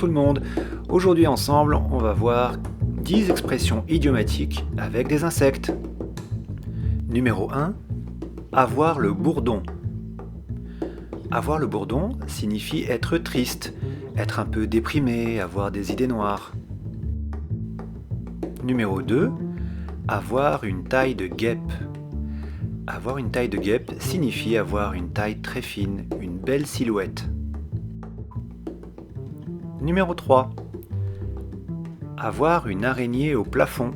tout le monde. Aujourd'hui ensemble, on va voir 10 expressions idiomatiques avec des insectes. Numéro 1. Avoir le bourdon. Avoir le bourdon signifie être triste, être un peu déprimé, avoir des idées noires. Numéro 2. Avoir une taille de guêpe. Avoir une taille de guêpe signifie avoir une taille très fine, une belle silhouette. Numéro 3. Avoir une araignée au plafond.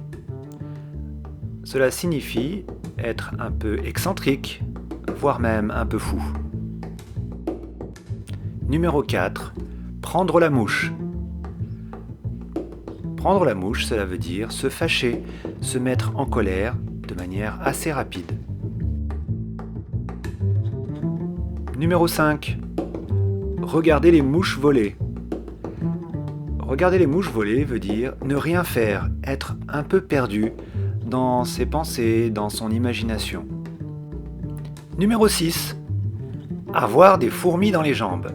Cela signifie être un peu excentrique, voire même un peu fou. Numéro 4. Prendre la mouche. Prendre la mouche, cela veut dire se fâcher, se mettre en colère de manière assez rapide. Numéro 5. Regarder les mouches voler. Regarder les mouches voler veut dire ne rien faire, être un peu perdu dans ses pensées, dans son imagination. Numéro 6. Avoir des fourmis dans les jambes.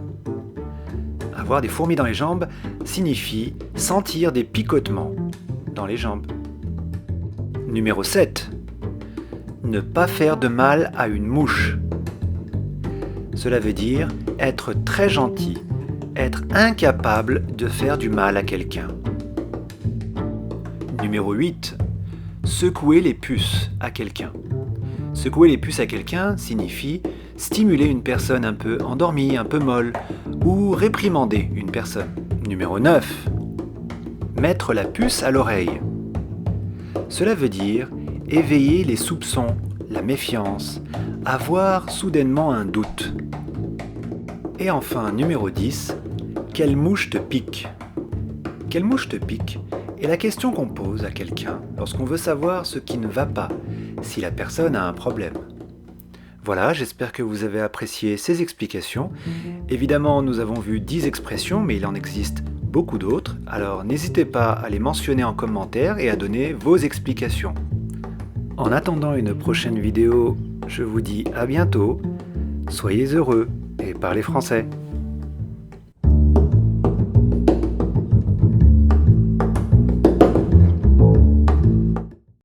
Avoir des fourmis dans les jambes signifie sentir des picotements dans les jambes. Numéro 7. Ne pas faire de mal à une mouche. Cela veut dire être très gentil, être incapable de faire du mal à quelqu'un. Numéro 8. Secouer les puces à quelqu'un. Secouer les puces à quelqu'un signifie stimuler une personne un peu endormie, un peu molle, ou réprimander une personne. Numéro 9. Mettre la puce à l'oreille. Cela veut dire éveiller les soupçons, la méfiance, avoir soudainement un doute. Et enfin, numéro 10. Quelle mouche te pique? Quelle mouche te pique est la question qu'on pose à quelqu'un lorsqu'on veut savoir ce qui ne va pas, si la personne a un problème. Voilà, j'espère que vous avez apprécié ces explications. Évidemment, nous avons vu 10 expressions, mais il en existe beaucoup d'autres, alors n'hésitez pas à les mentionner en commentaire et à donner vos explications. En attendant une prochaine vidéo, je vous dis à bientôt, soyez heureux et parlez français.